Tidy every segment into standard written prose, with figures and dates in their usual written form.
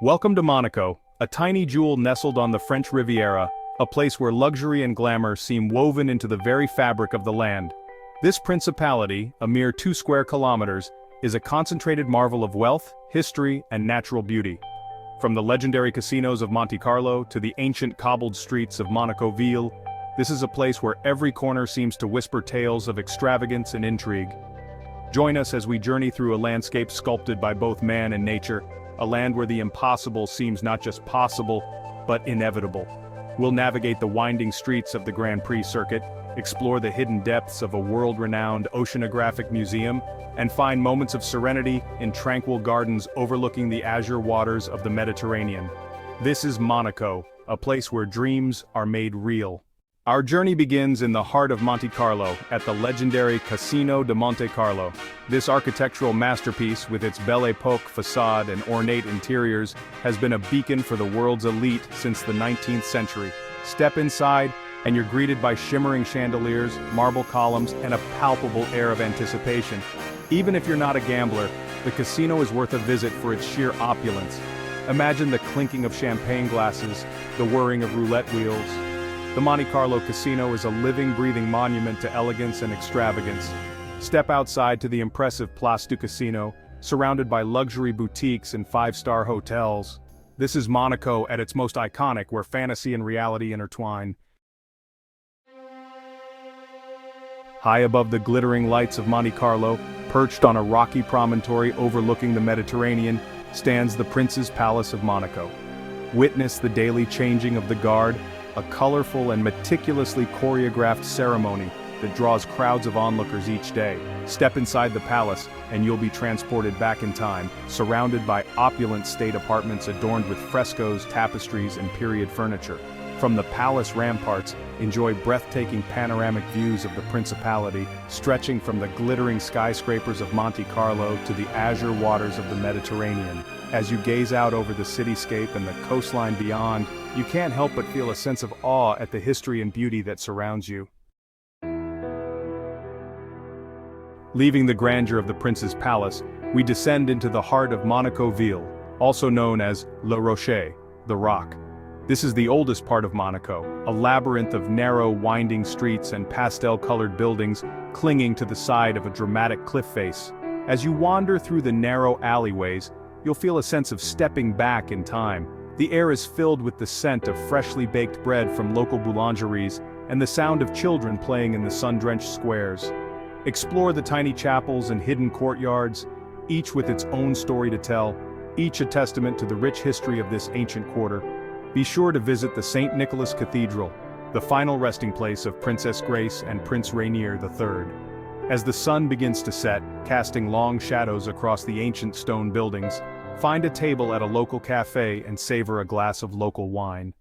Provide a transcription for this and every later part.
Welcome to Monaco, a tiny jewel nestled on the French Riviera, a place where luxury and glamour seem woven into the very fabric of the land. This principality, a mere 2 square kilometers, is a concentrated marvel of wealth, history, and natural beauty. From the legendary casinos of Monte Carlo to the ancient cobbled streets of Monaco Ville, this is a place where every corner seems to whisper tales of extravagance and intrigue. Join us as we journey through a landscape sculpted by both man and nature, a land where the impossible seems not just possible, but inevitable. We'll navigate the winding streets of the Grand Prix circuit, explore the hidden depths of a world-renowned oceanographic museum, and find moments of serenity in tranquil gardens overlooking the azure waters of the Mediterranean. This is Monaco, a place where dreams are made real. Our journey begins in the heart of Monte Carlo, at the legendary Casino de Monte Carlo. This architectural masterpiece, with its Belle Époque facade and ornate interiors, has been a beacon for the world's elite since the 19th century. Step inside, and you're greeted by shimmering chandeliers, marble columns, and a palpable air of anticipation. Even if you're not a gambler, the casino is worth a visit for its sheer opulence. Imagine the clinking of champagne glasses, the whirring of roulette wheels. The Monte Carlo Casino is a living, breathing monument to elegance and extravagance. Step outside to the impressive Place du Casino, surrounded by luxury boutiques and 5-star hotels. This is Monaco at its most iconic, where fantasy and reality intertwine. High above the glittering lights of Monte Carlo, perched on a rocky promontory overlooking the Mediterranean, stands the Prince's Palace of Monaco. Witness the daily changing of the guard, a colorful and meticulously choreographed ceremony that draws crowds of onlookers each day. Step inside the palace, and you'll be transported back in time, surrounded by opulent state apartments adorned with frescoes, tapestries, and period furniture. From the palace ramparts, enjoy breathtaking panoramic views of the principality, stretching from the glittering skyscrapers of Monte Carlo to the azure waters of the Mediterranean. As you gaze out over the cityscape and the coastline beyond, you can't help but feel a sense of awe at the history and beauty that surrounds you. Leaving the grandeur of the Prince's Palace, we descend into the heart of Monaco Ville, also known as Le Rocher, the Rock. This is the oldest part of Monaco, a labyrinth of narrow, winding streets and pastel-colored buildings clinging to the side of a dramatic cliff face. As you wander through the narrow alleyways, you'll feel a sense of stepping back in time. The air is filled with the scent of freshly baked bread from local boulangeries and the sound of children playing in the sun-drenched squares. Explore the tiny chapels and hidden courtyards, each with its own story to tell, each a testament to the rich history of this ancient quarter. Be sure to visit the St. Nicholas Cathedral, the final resting place of Princess Grace and Prince Rainier III. As the sun begins to set, casting long shadows across the ancient stone buildings, find a table at a local cafe and savor a glass of local wine.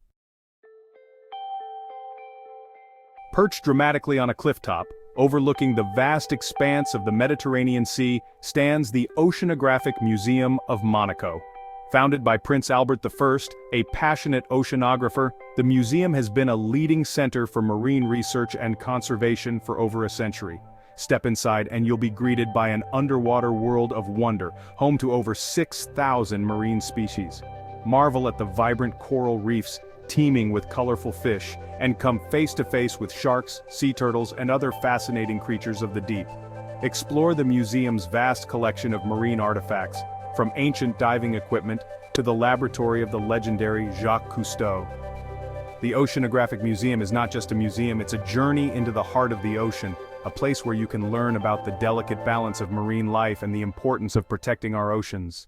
Perched dramatically on a clifftop, overlooking the vast expanse of the Mediterranean Sea, stands the Oceanographic Museum of Monaco. Founded by Prince Albert I, a passionate oceanographer, the museum has been a leading center for marine research and conservation for over a century. Step inside and you'll be greeted by an underwater world of wonder, home to over 6,000 marine species. Marvel at the vibrant coral reefs, teeming with colorful fish, and come face to face with sharks, sea turtles, and other fascinating creatures of the deep. Explore the museum's vast collection of marine artifacts, from ancient diving equipment to the laboratory of the legendary Jacques Cousteau. The Oceanographic Museum is not just a museum, it's a journey into the heart of the ocean, a place where you can learn about the delicate balance of marine life and the importance of protecting our oceans.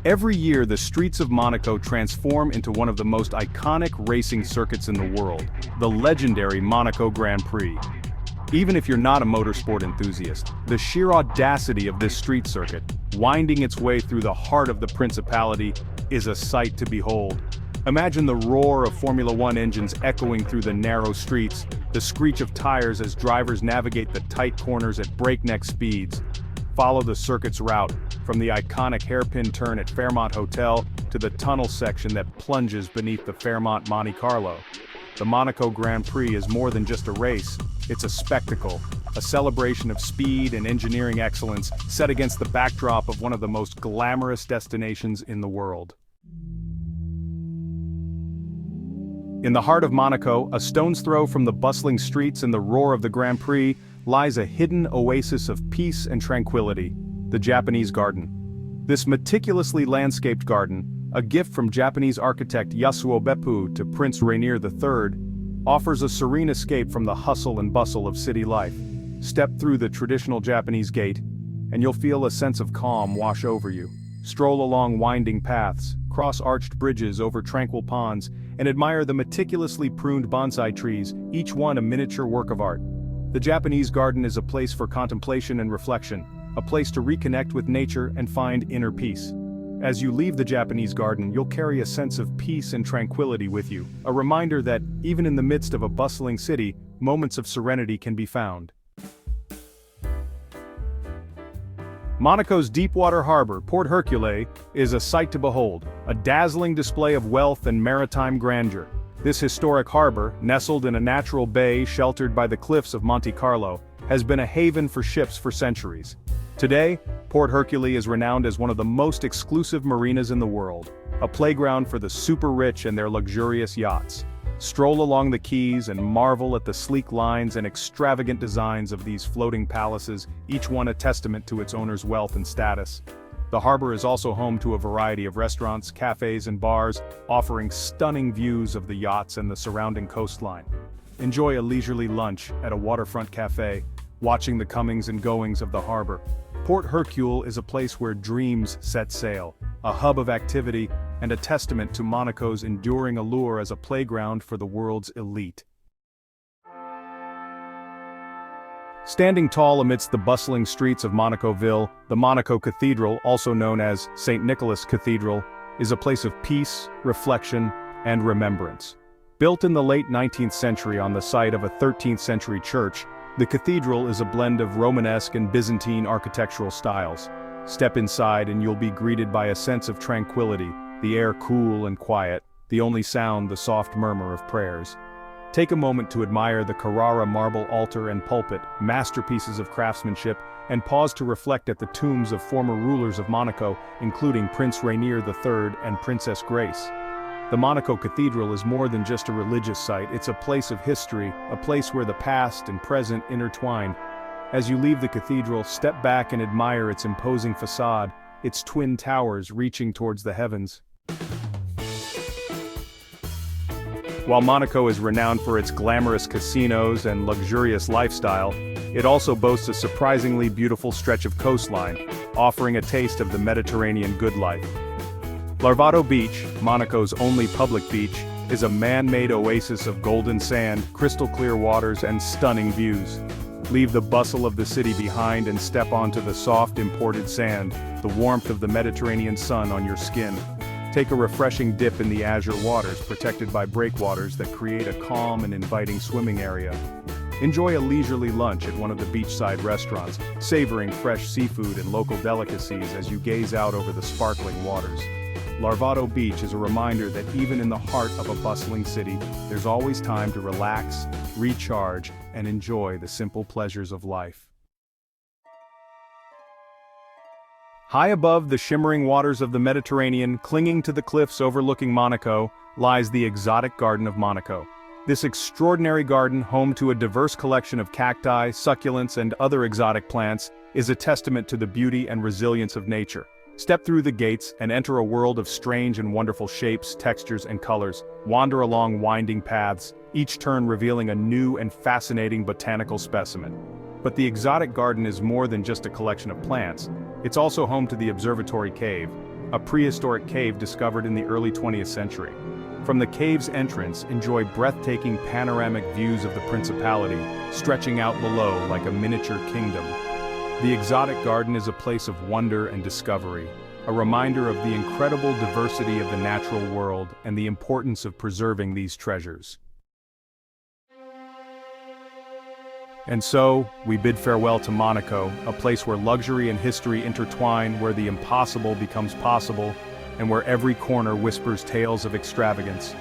Every year, the streets of Monaco transform into one of the most iconic racing circuits in the world, the legendary Monaco Grand Prix. Even if you're not a motorsport enthusiast, the sheer audacity of this street circuit, winding its way through the heart of the principality, is a sight to behold. Imagine the roar of Formula One engines echoing through the narrow streets, the screech of tires as drivers navigate the tight corners at breakneck speeds. Follow the circuit's route, from the iconic hairpin turn at Fairmont Hotel to the tunnel section that plunges beneath the Fairmont Monte Carlo. The Monaco Grand Prix is more than just a race, it's a spectacle, a celebration of speed and engineering excellence set against the backdrop of one of the most glamorous destinations in the world. In the heart of Monaco, a stone's throw from the bustling streets and the roar of the Grand Prix, lies a hidden oasis of peace and tranquility, the Japanese Garden. This meticulously landscaped garden, a gift from Japanese architect Yasuo Beppu to Prince Rainier III, offers a serene escape from the hustle and bustle of city life. Step through the traditional Japanese gate, and you'll feel a sense of calm wash over you. Stroll along winding paths, cross arched bridges over tranquil ponds, and admire the meticulously pruned bonsai trees, each one a miniature work of art. The Japanese Garden is a place for contemplation and reflection, a place to reconnect with nature and find inner peace. As you leave the Japanese Garden, you'll carry a sense of peace and tranquility with you, a reminder that, even in the midst of a bustling city, moments of serenity can be found. Monaco's deepwater harbor, Port Hercule, is a sight to behold, a dazzling display of wealth and maritime grandeur. This historic harbor, nestled in a natural bay sheltered by the cliffs of Monte Carlo, has been a haven for ships for centuries. Today, Port Hercule is renowned as one of the most exclusive marinas in the world, a playground for the super-rich and their luxurious yachts. Stroll along the quays and marvel at the sleek lines and extravagant designs of these floating palaces, each one a testament to its owner's wealth and status. The harbor is also home to a variety of restaurants, cafes, and bars, offering stunning views of the yachts and the surrounding coastline. Enjoy a leisurely lunch at a waterfront cafe, watching the comings and goings of the harbor. Port Hercule is a place where dreams set sail, a hub of activity, and a testament to Monaco's enduring allure as a playground for the world's elite. Standing tall amidst the bustling streets of Monacoville, the Monaco Cathedral, also known as St. Nicholas Cathedral, is a place of peace, reflection, and remembrance. Built in the late 19th century on the site of a 13th century church, the cathedral is a blend of Romanesque and Byzantine architectural styles. Step inside and you'll be greeted by a sense of tranquility, the air cool and quiet, the only sound the soft murmur of prayers. Take a moment to admire the Carrara marble altar and pulpit, masterpieces of craftsmanship, and pause to reflect at the tombs of former rulers of Monaco, including Prince Rainier III and Princess Grace. The Monaco Cathedral is more than just a religious site, it's a place of history, a place where the past and present intertwine. As you leave the cathedral, step back and admire its imposing facade, its twin towers reaching towards the heavens. While Monaco is renowned for its glamorous casinos and luxurious lifestyle, it also boasts a surprisingly beautiful stretch of coastline, offering a taste of the Mediterranean good life. Larvado Beach, Monaco's only public beach, is a man-made oasis of golden sand, crystal-clear waters, and stunning views. Leave the bustle of the city behind and step onto the soft imported sand, the warmth of the Mediterranean sun on your skin. Take a refreshing dip in the azure waters protected by breakwaters that create a calm and inviting swimming area. Enjoy a leisurely lunch at one of the beachside restaurants, savoring fresh seafood and local delicacies as you gaze out over the sparkling waters. Larvado Beach is a reminder that even in the heart of a bustling city, there's always time to relax, recharge, and enjoy the simple pleasures of life. High above the shimmering waters of the Mediterranean, clinging to the cliffs overlooking Monaco, lies the exotic Garden of Monaco. This extraordinary garden, home to a diverse collection of cacti, succulents, and other exotic plants, is a testament to the beauty and resilience of nature. Step through the gates and enter a world of strange and wonderful shapes, textures, and colors. Wander along winding paths, each turn revealing a new and fascinating botanical specimen. But the exotic garden is more than just a collection of plants. It's also home to the Observatory Cave, a prehistoric cave discovered in the early 20th century. From the cave's entrance, enjoy breathtaking panoramic views of the Principality, stretching out below like a miniature kingdom. The exotic garden is a place of wonder and discovery, a reminder of the incredible diversity of the natural world and the importance of preserving these treasures. And so, we bid farewell to Monaco, a place where luxury and history intertwine, where the impossible becomes possible, and where every corner whispers tales of extravagance.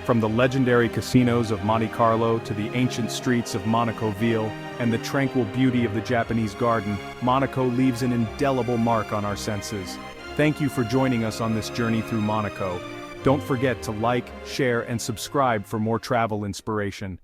From the legendary casinos of Monte Carlo to the ancient streets of Monaco Ville and the tranquil beauty of the Japanese garden, Monaco leaves an indelible mark on our senses. Thank you for joining us on this journey through Monaco. Don't forget to like, share, and subscribe for more travel inspiration.